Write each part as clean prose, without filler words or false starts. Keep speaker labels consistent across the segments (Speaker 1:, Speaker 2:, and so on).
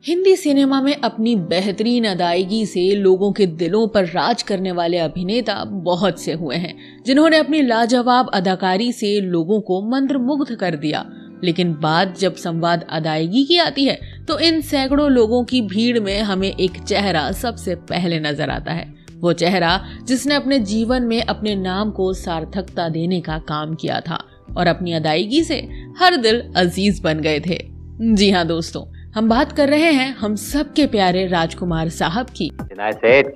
Speaker 1: Hindi cinema में अपनी बेहतरीन अदायगी से लोगों के दिलों पर राज करने वाले अभिनेता बहुत से हुए हैं, जिन्होंने अपनी लाजवाब अदाकारी से लोगों को मंत्रमुग्ध कर दिया। लेकिन बात जब संवाद अदायगी की आती है तो इन सैकड़ों लोगों की भीड़ में हमें एक चेहरा सबसे पहले नजर आता है। वो चेहरा जिसने अपने जीवन में अपने नाम को सार्थकता देने का काम किया था और अपनी अदायगी से हर दिल अजीज बन गए थे। जी हाँ दोस्तों, हम बात कर रहे हैं हम सबके प्यारे राजकुमार साहब की।
Speaker 2: सेठ,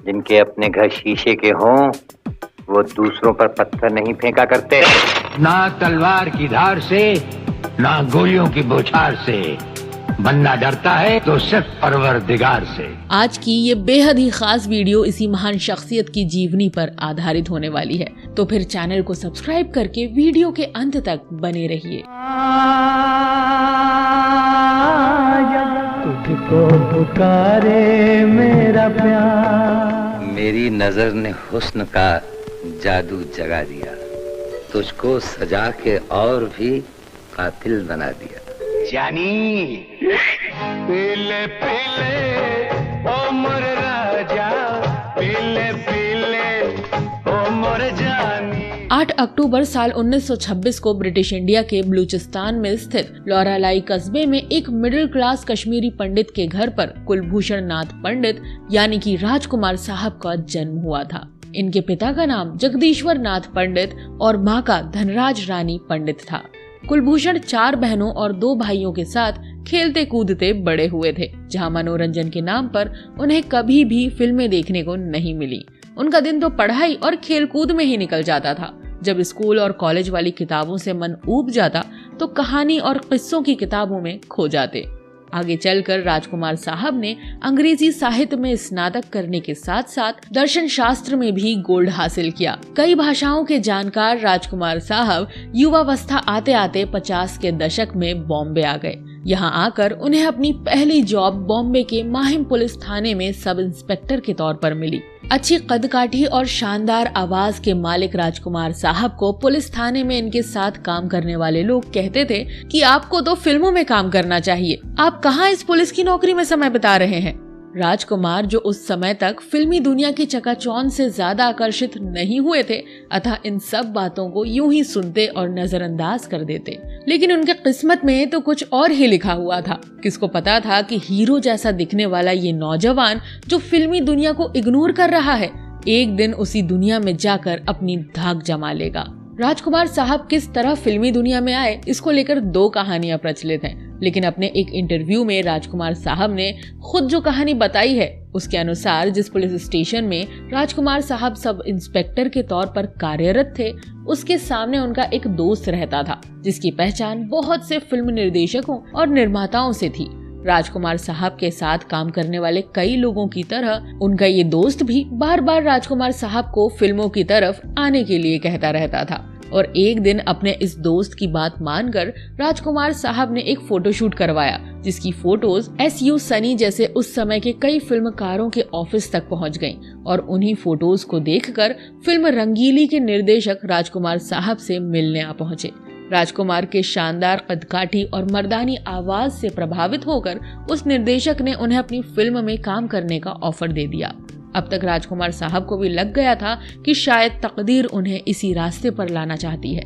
Speaker 2: जिनके अपने घर शीशे के हों वो दूसरों पर पत्थर नहीं फेंका करते,
Speaker 3: ना तलवार की धार से ना गोलियों की बौछार से, बंदा डरता है तो सिर्फ परवरदिगार से।
Speaker 1: आज की ये बेहद ही खास वीडियो इसी महान शख्सियत की जीवनी पर आधारित होने वाली है, तो फिर चैनल को सब्सक्राइब करके वीडियो के अंत तक बने रहिए।
Speaker 4: तुझको पुकारे मेरा प्यार,
Speaker 2: मेरी नजर ने हुस्न का जादू जगा दिया, तुझको सजा के और भी कातिल बना दिया।
Speaker 3: जानी पीले पीले ओ मोर राजा, पीले पीले ओ मोर जानी।
Speaker 1: 8 अक्टूबर साल 1926 को ब्रिटिश इंडिया के बलूचिस्तान में स्थित लौरालाई कस्बे में एक मिडिल क्लास कश्मीरी पंडित के घर पर कुलभूषण नाथ पंडित यानी कि राजकुमार साहब का जन्म हुआ था। इनके पिता का नाम जगदीश्वर नाथ पंडित और माँ का धनराज रानी पंडित था। कुलभूषण 4 बहनों और 2 भाइयों के साथ खेलते कूदते बड़े हुए थे, जहाँ मनोरंजन के नाम पर उन्हें कभी भी फिल्में देखने को नहीं मिली। उनका दिन तो पढ़ाई और खेलकूद में ही निकल जाता था। जब स्कूल और कॉलेज वाली किताबों से मन ऊब जाता तो कहानी और किस्सों की किताबों में खो जाते। आगे चलकर राजकुमार साहब ने अंग्रेजी साहित्य में स्नातक करने के साथ साथ दर्शन शास्त्र में भी गोल्ड हासिल किया। कई भाषाओं के जानकार राजकुमार साहब युवावस्था आते आते 50 के दशक में बॉम्बे आ गए। यहाँ आकर उन्हें अपनी पहली जॉब बॉम्बे के माहिम पुलिस थाने में सब इंस्पेक्टर के तौर पर मिली। अच्छी कदकाठी और शानदार आवाज के मालिक राजकुमार साहब को पुलिस थाने में इनके साथ काम करने वाले लोग कहते थे कि आपको तो फिल्मों में काम करना चाहिए, आप कहाँ इस पुलिस की नौकरी में समय बिता रहे हैं। राजकुमार, जो उस समय तक फिल्मी दुनिया की चकाचौंध से ज्यादा आकर्षित नहीं हुए थे, अतः इन सब बातों को यूं ही सुनते और नजरअंदाज कर देते। लेकिन उनके किस्मत में तो कुछ और ही लिखा हुआ था। किसको पता था कि हीरो जैसा दिखने वाला ये नौजवान जो फिल्मी दुनिया को इग्नोर कर रहा है, एक दिन उसी दुनिया में जाकर अपनी धाक जमा लेगा। राजकुमार साहब किस तरह फिल्मी दुनिया में आए, इसको लेकर 2 कहानियां प्रचलित हैं। लेकिन अपने एक इंटरव्यू में राजकुमार साहब ने खुद जो कहानी बताई है, उसके अनुसार जिस पुलिस स्टेशन में राजकुमार साहब सब इंस्पेक्टर के तौर पर कार्यरत थे, उसके सामने उनका एक दोस्त रहता था, जिसकी पहचान बहुत से फिल्म निर्देशकों और निर्माताओं से थी। राजकुमार साहब के साथ काम करने वाले कई लोगों की तरह उनका ये दोस्त भी बार बार राजकुमार साहब को फिल्मों की तरफ आने के लिए कहता रहता था। और एक दिन अपने इस दोस्त की बात मानकर राजकुमार साहब ने एक फोटोशूट करवाया, जिसकी फोटोज SU सनी जैसे उस समय के कई फिल्मकारों के ऑफिस तक पहुंच गईं। और उन्हीं फोटोज को देखकर फिल्म रंगीली के निर्देशक राजकुमार साहब से मिलने आ पहुंचे। राजकुमार के शानदार कदकाठी और मर्दानी आवाज से प्रभावित होकर उस निर्देशक ने उन्हें अपनी फिल्म में काम करने का ऑफर दे दिया। अब तक राजकुमार साहब को भी लग गया था कि शायद तकदीर उन्हें इसी रास्ते पर लाना चाहती है।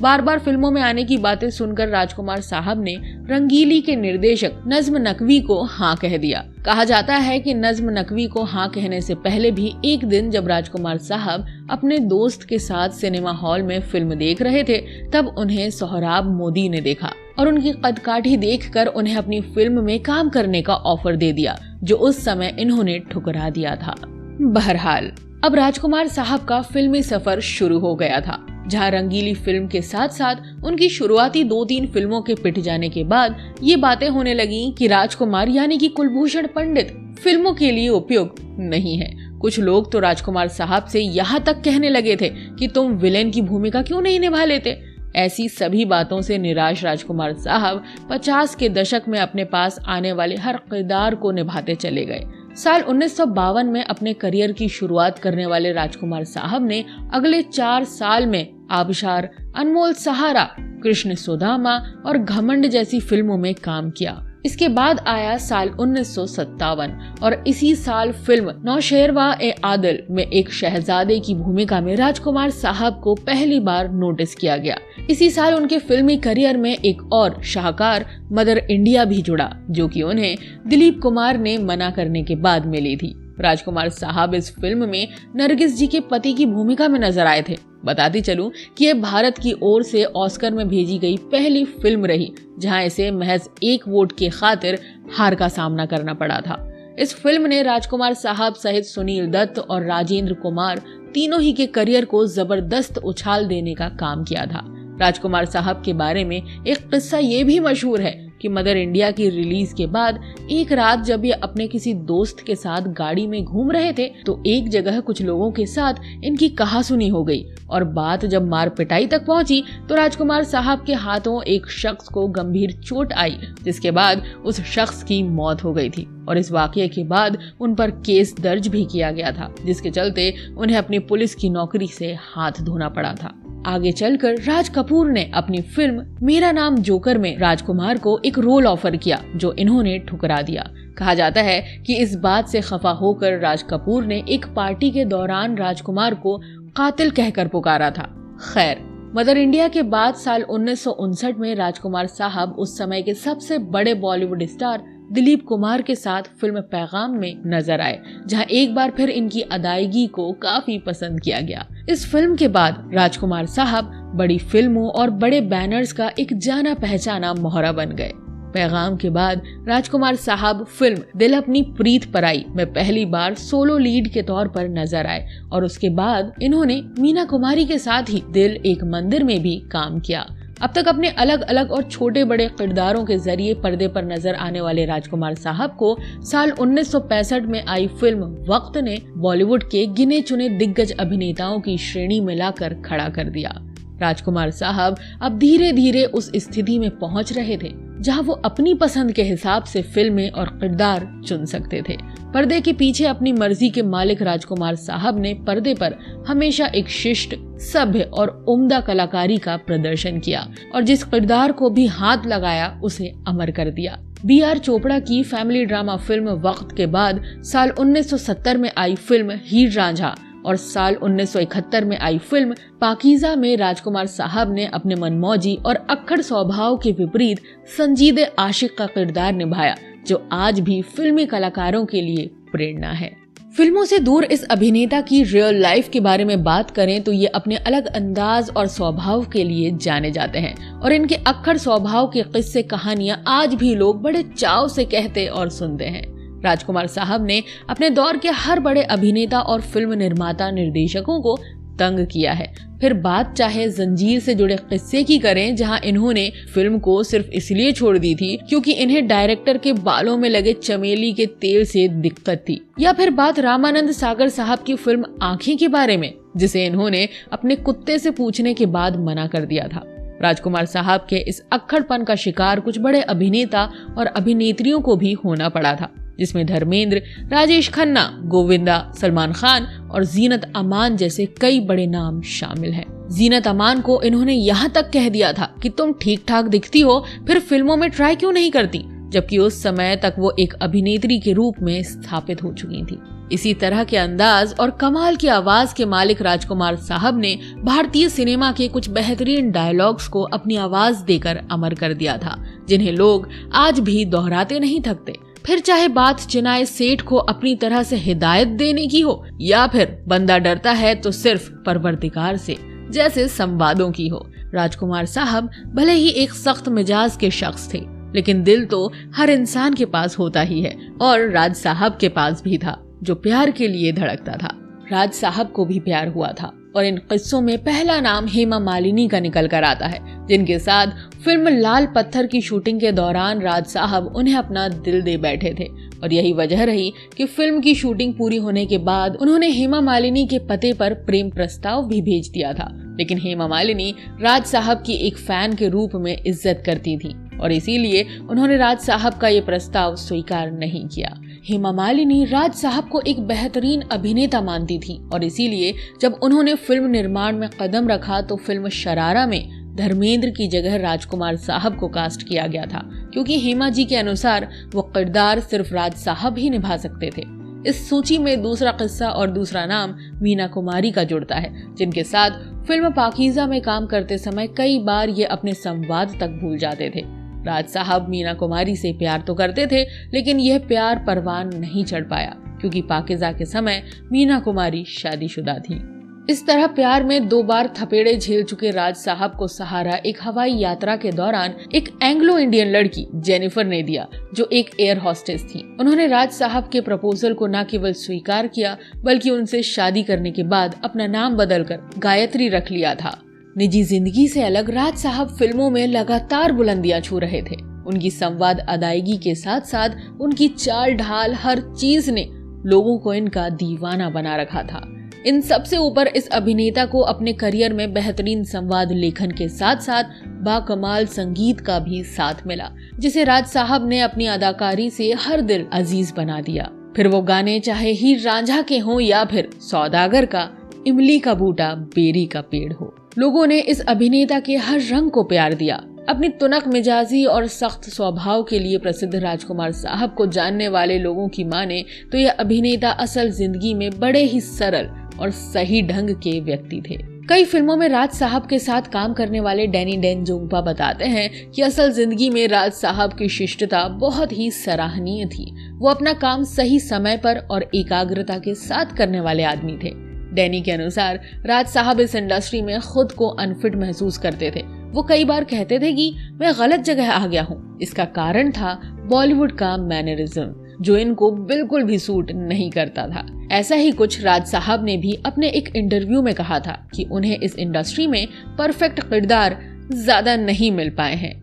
Speaker 1: बार बार फिल्मों में आने की बातें सुनकर राजकुमार साहब ने रंगीली के निर्देशक नज्म नकवी को हाँ कह दिया। कहा जाता है कि नज्म नकवी को हाँ कहने से पहले भी एक दिन जब राजकुमार साहब अपने दोस्त के साथ सिनेमा हॉल में फिल्म देख रहे थे, तब उन्हें सोहराब मोदी ने देखा और उनकी कदकाठी देखकर उन्हें अपनी फिल्म में काम करने का ऑफर दे दिया, जो उस समय इन्होंने ठुकरा दिया था। बहरहाल अब राजकुमार साहब का फिल्मी सफर शुरू हो गया था, जहां रंगीली फिल्म के साथ साथ उनकी शुरुआती 2-3 फिल्मों के पिट जाने के बाद ये बातें होने लगी कि राजकुमार यानी कि कुलभूषण पंडित फिल्मों के लिए उपयुक्त नहीं है। कुछ लोग तो राजकुमार साहब से यहाँ तक कहने लगे थे कि तुम विलेन की भूमिका क्यों नहीं निभा लेते। ऐसी सभी बातों से निराश राजकुमार साहब 50 के दशक में अपने पास आने वाले हर किरदार को निभाते चले गए। साल 1952 में अपने करियर की शुरुआत करने वाले राजकुमार साहब ने अगले 4 साल में आबशार, अनमोल सहारा, कृष्ण सुदामा और घमंड जैसी फिल्मों में काम किया। इसके बाद आया साल 1957 और इसी साल फिल्म नौशेरवां-ए-आदिल में एक शहजादे की भूमिका में राजकुमार साहब को पहली बार नोटिस किया गया। इसी साल उनके फिल्मी करियर में एक और शाहकार मदर इंडिया भी जुड़ा, जो कि उन्हें दिलीप कुमार ने मना करने के बाद मिली थी। राजकुमार साहब इस फिल्म में नरगिस जी के पति की भूमिका में नजर आए थे। बताती चलूं कि ये भारत की ओर से ऑस्कर में भेजी गई पहली फिल्म रही जहां इसे महज 1 वोट के खातिर हार का सामना करना पड़ा था। इस फिल्म ने राजकुमार साहब सहित सुनील दत्त और राजेंद्र कुमार तीनों ही के करियर को जबरदस्त उछाल देने का काम किया था। राजकुमार साहब के बारे में एक किस्सा ये भी मशहूर है कि मदर इंडिया की रिलीज के बाद एक रात जब ये अपने किसी दोस्त के साथ गाड़ी में घूम रहे थे तो एक जगह कुछ लोगों के साथ इनकी कहासुनी हो गई और बात जब मार पिटाई तक पहुंची तो राजकुमार साहब के हाथों एक शख्स को गंभीर चोट आई, जिसके बाद उस शख्स की मौत हो गई थी और इस वाकये के बाद उन पर केस दर्ज भी किया गया था, जिसके चलते उन्हें अपनी पुलिस की नौकरी से हाथ धोना पड़ा था। आगे चलकर राज कपूर ने अपनी फिल्म मेरा नाम जोकर में राजकुमार को एक रोल ऑफर किया, जो इन्होंने ठुकरा दिया। कहा जाता है कि इस बात से खफा होकर राज कपूर ने एक पार्टी के दौरान राजकुमार को कातिल कहकर पुकारा था। खैर, मदर इंडिया के बाद साल 1959 में राजकुमार साहब उस समय के सबसे बड़े बॉलीवुड स्टार दिलीप कुमार के साथ फिल्म पैगाम में नजर आए, जहां एक बार फिर इनकी अदायगी को काफी पसंद किया गया। इस फिल्म के बाद राजकुमार साहब बड़ी फिल्मों और बड़े बैनर्स का एक जाना पहचाना मोहरा बन गए। पैगाम के बाद राजकुमार साहब फिल्म दिल अपनी प्रीत पराई में पहली बार सोलो लीड के तौर पर नजर आए और उसके बाद इन्होंने मीना कुमारी के साथ ही दिल एक मंदिर में भी काम किया। अब तक अपने अलग अलग और छोटे बड़े किरदारों के जरिए पर्दे पर नजर आने वाले राजकुमार साहब को साल 1965 में आई फिल्म वक्त ने बॉलीवुड के गिने चुने दिग्गज अभिनेताओं की श्रेणी में लाकर खड़ा कर दिया। राजकुमार साहब अब धीरे धीरे उस स्थिति में पहुंच रहे थे जहां वो अपनी पसंद के हिसाब से फिल्में और किरदार चुन सकते थे। पर्दे के पीछे अपनी मर्जी के मालिक राजकुमार साहब ने पर्दे पर हमेशा एक शिष्ट, सभ्य और उम्दा कलाकारी का प्रदर्शन किया और जिस किरदार को भी हाथ लगाया उसे अमर कर दिया। B.R. चोपड़ा की फैमिली ड्रामा फिल्म वक्त के बाद साल 1970 में आई फिल्म हीर रांझा और साल 1971 में आई फिल्म पाकीज़ा में राजकुमार साहब ने अपने मनमौजी और अक्खड़ स्वभाव के विपरीत संजीदे आशिक का किरदार निभाया, जो आज भी फिल्मी कलाकारों के लिए प्रेरणा है। फिल्मों से दूर इस अभिनेता की रियल लाइफ के बारे में बात करें तो ये अपने अलग अंदाज और स्वभाव के लिए जाने जाते हैं और इनके अक्खड़ स्वभाव के किस्से कहानियां आज भी लोग बड़े चाव से कहते और सुनते हैं। राजकुमार साहब ने अपने दौर के हर बड़े अभिनेता और फिल्म निर्माता निर्देशकों को तंग किया है। फिर बात चाहे जंजीर से जुड़े किस्से की करें, जहां इन्होंने फिल्म को सिर्फ इसलिए छोड़ दी थी क्योंकि इन्हें डायरेक्टर के बालों में लगे चमेली के तेल से दिक्कत थी, या फिर बात रामानंद सागर साहब की फिल्म आंखें के बारे में, जिसे इन्होंने अपने कुत्ते से पूछने के बाद मना कर दिया था। राजकुमार साहब के इस अक्खड़पन का शिकार कुछ बड़े अभिनेता और अभिनेत्रियों को भी होना पड़ा था, जिसमें धर्मेंद्र, राजेश खन्ना, गोविंदा, सलमान खान और जीनत अमान जैसे कई बड़े नाम शामिल हैं। जीनत अमान को इन्होंने यहाँ तक कह दिया था कि तुम ठीक ठाक दिखती हो, फिर फिल्मों में ट्राई क्यों नहीं करती, जबकि उस समय तक वो एक अभिनेत्री के रूप में स्थापित हो चुकी थी। इसी तरह के अंदाज और कमाल की आवाज के मालिक राजकुमार साहब ने भारतीय सिनेमा के कुछ बेहतरीन डायलॉग्स को अपनी आवाज देकर अमर कर दिया था, जिन्हें लोग आज भी दोहराते नहीं थकते। फिर चाहे बात चिनाए सेठ को अपनी तरह से हिदायत देने की हो या फिर बंदा डरता है तो सिर्फ परवरदिगार से जैसे संवादों की हो, राजकुमार साहब भले ही एक सख्त मिजाज के शख्स थे, लेकिन दिल तो हर इंसान के पास होता ही है और राज साहब के पास भी था, जो प्यार के लिए धड़कता था। राज साहब को भी प्यार हुआ था और इन किस्सों में पहला नाम हेमा मालिनी का निकल कर आता है, जिनके साथ फिल्म लाल पत्थर की शूटिंग के दौरान राज साहब उन्हें अपना दिल दे बैठे थे और यही वजह रही कि फिल्म की शूटिंग पूरी होने के बाद उन्होंने हेमा मालिनी के पते पर प्रेम प्रस्ताव भी भेज दिया था। लेकिन हेमा मालिनी राज साहब की एक फैन के रूप में इज्जत करती थी और इसीलिए उन्होंने राज साहब का ये प्रस्ताव स्वीकार नहीं किया। हेमा मालिनी राज साहब को एक बेहतरीन अभिनेता मानती थी और इसीलिए जब उन्होंने फिल्म निर्माण में कदम रखा तो फिल्म शरारा में धर्मेंद्र की जगह राजकुमार साहब को कास्ट किया गया था, क्योंकि हेमा जी के अनुसार वो किरदार सिर्फ राज साहब ही निभा सकते थे। इस सूची में दूसरा किस्सा और दूसरा नाम मीना कुमारी का जुड़ता है, जिनके साथ फिल्म पाकीज़ा में काम करते समय कई बार ये अपने संवाद तक भूल जाते थे। राज साहब मीना कुमारी से प्यार तो करते थे, लेकिन यह प्यार परवान नहीं चढ़ पाया, क्योंकि पाकीज़ा के समय मीना कुमारी शादीशुदा थी। इस तरह प्यार में 2 बार थपेड़े झेल चुके राज साहब को सहारा एक हवाई यात्रा के दौरान एक एंग्लो इंडियन लड़की जेनिफर ने दिया, जो एक एयर हॉस्टेस थी। उन्होंने राज साहब के प्रपोजल को न केवल स्वीकार किया, बल्कि उनसे शादी करने के बाद अपना नाम बदलकर गायत्री रख लिया था। निजी जिंदगी से अलग राज साहब फिल्मों में लगातार बुलंदियां छू रहे थे। उनकी संवाद अदायगी के साथ साथ उनकी चाल ढाल, हर चीज ने लोगों को इनका दीवाना बना रखा था। इन सबसे ऊपर इस अभिनेता को अपने करियर में बेहतरीन संवाद लेखन के साथ साथ बाकमाल संगीत का भी साथ मिला, जिसे राज साहब ने अपनी अदाकारी से हर दिल अजीज बना दिया। फिर वो गाने चाहे हीर रांझा के हों या फिर सौदागर का इमली का बूटा बेरी का पेड़ हो, लोगों ने इस अभिनेता के हर रंग को प्यार दिया। अपनी तुनक मिजाजी और सख्त स्वभाव के लिए प्रसिद्ध राजकुमार साहब को जानने वाले लोगों की माने तो यह अभिनेता असल जिंदगी में बड़े ही सरल और सही ढंग के व्यक्ति थे। कई फिल्मों में राज साहब के साथ काम करने वाले डैनी डेंजोंगपा बताते हैं कि असल जिंदगी में राज साहब की शिष्टता बहुत ही सराहनीय थी। वो अपना काम सही समय पर और एकाग्रता के साथ करने वाले आदमी थे। डैनी के अनुसार राज साहब इस इंडस्ट्री में खुद को अनफिट महसूस करते थे। वो कई बार कहते थे कि मैं गलत जगह आ गया हूँ। इसका कारण था बॉलीवुड का मैनरिज्म, जो इनको बिल्कुल भी सूट नहीं करता था। ऐसा ही कुछ राज साहब ने भी अपने एक इंटरव्यू में कहा था कि उन्हें इस इंडस्ट्री में परफेक्ट किरदार ज्यादा नहीं मिल पाए हैं।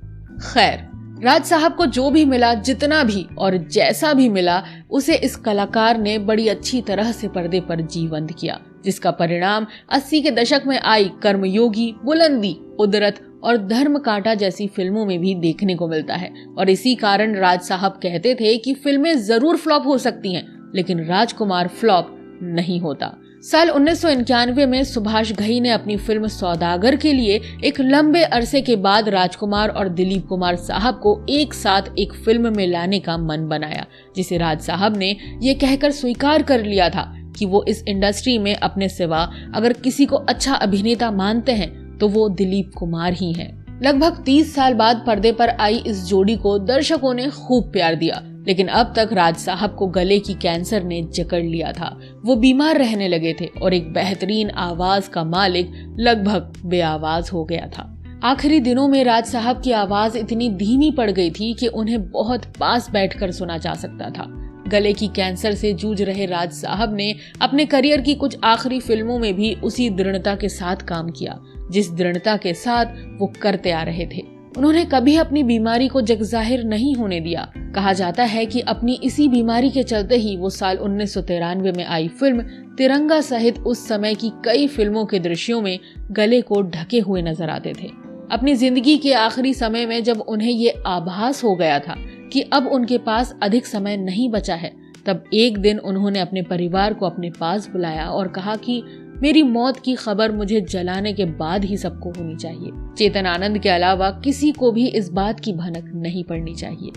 Speaker 1: खैर, राज साहब को जो भी मिला, जितना भी और जैसा भी मिला, उसे इस कलाकार ने बड़ी अच्छी तरह से पर्दे पर जीवंत किया, जिसका परिणाम 80 के दशक में आई कर्मयोगी, बुलंदी, कुदरत और धर्म कांटा जैसी फिल्मों में भी देखने को मिलता है। और इसी कारण राज साहब कहते थे कि फिल्में जरूर फ्लॉप हो सकती हैं, लेकिन राजकुमार फ्लॉप नहीं होता। साल 1991 में सुभाष घई ने अपनी फिल्म सौदागर के लिए एक लंबे अरसे के बाद राजकुमार और दिलीप कुमार साहब को एक साथ एक फिल्म में लाने का मन बनाया, जिसे राज साहब ने ये कहकर स्वीकार कर लिया था कि वो इस इंडस्ट्री में अपने सिवा अगर किसी को अच्छा अभिनेता मानते हैं तो वो दिलीप कुमार ही हैं। लगभग 30 साल बाद पर्दे पर आई इस जोड़ी को दर्शकों ने खूब प्यार दिया, लेकिन अब तक राज साहब को गले की कैंसर ने जकड़ लिया था। वो बीमार रहने लगे थे और एक बेहतरीन आवाज का मालिक लगभग बेआवाज हो गया था। आखिरी दिनों में राज साहब की आवाज इतनी धीमी पड़ गई थी कि उन्हें बहुत पास बैठकर सुना जा सकता था। गले की कैंसर से जूझ रहे राज साहब ने अपने करियर की कुछ आखिरी फिल्मों में भी उसी दृढ़ता के साथ काम किया, जिस दृढ़ता के साथ वो करते आ रहे थे। उन्होंने कभी अपनी बीमारी को जगजाहिर नहीं होने दिया। कहा जाता है कि अपनी इसी बीमारी के चलते ही वो साल 1993 में आई फिल्म तिरंगा सहित उस समय की कई फिल्मों के दृश्यों में गले को ढके हुए नजर आते थे। अपनी जिंदगी के आखिरी समय में जब उन्हें ये आभास हो गया था कि अब उनके पास अधिक समय नहीं बचा है, तब एक दिन उन्होंने अपने परिवार को अपने पास बुलाया और कहा कि मेरी मौत की खबर मुझे जलाने के बाद ही सबको होनी चाहिए। चेतन आनंद के अलावा किसी को भी इस बात की भनक नहीं पड़नी चाहिए।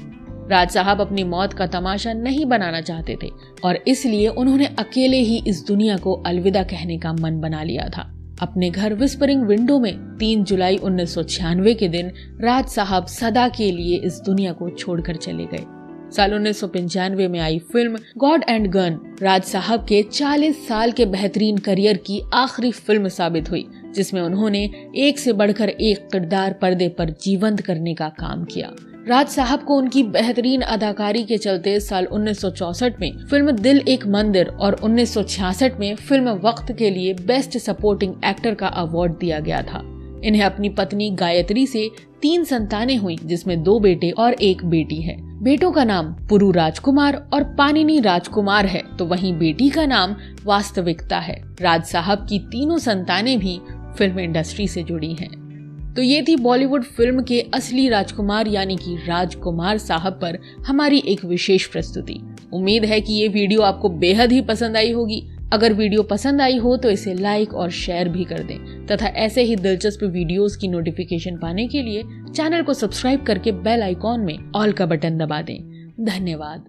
Speaker 1: राज साहब अपनी मौत का तमाशा नहीं बनाना चाहते थे और इसलिए उन्होंने अकेले ही इस दुनिया को अलविदा कहने का मन बना लिया था। अपने घर विस्परिंग विंडो में 3 जुलाई 1996 के दिन राज साहब सदा के लिए इस दुनिया को छोड़कर चले गए। साल 1995 में आई फिल्म गॉड एंड गन राज साहब के 40 साल के बेहतरीन करियर की आखिरी फिल्म साबित हुई, जिसमें उन्होंने एक से बढ़कर एक किरदार पर्दे पर जीवंत करने का काम किया। राज साहब को उनकी बेहतरीन अदाकारी के चलते साल 1964 में फिल्म दिल एक मंदिर और 1966 में फिल्म वक्त के लिए बेस्ट सपोर्टिंग एक्टर का अवार्ड दिया गया था। इन्हें अपनी पत्नी गायत्री से 3 संतानें हुई, जिसमें 2 बेटे और 1 बेटी है। बेटों का नाम पुरु राजकुमार और पानिनी राजकुमार है, तो वहीं बेटी का नाम वास्तविकता है। राज साहब की तीनों संतानें भी फिल्म इंडस्ट्री से जुड़ी हैं। तो ये थी बॉलीवुड फिल्म के असली राजकुमार यानी कि राजकुमार साहब पर हमारी एक विशेष प्रस्तुति। उम्मीद है कि ये वीडियो आपको बेहद ही पसंद आई होगी। अगर वीडियो पसंद आई हो तो इसे लाइक और शेयर भी कर दें तथा ऐसे ही दिलचस्प वीडियोस की नोटिफिकेशन पाने के लिए चैनल को सब्सक्राइब करके बेल आइकॉन में ऑल का बटन दबा दें। धन्यवाद।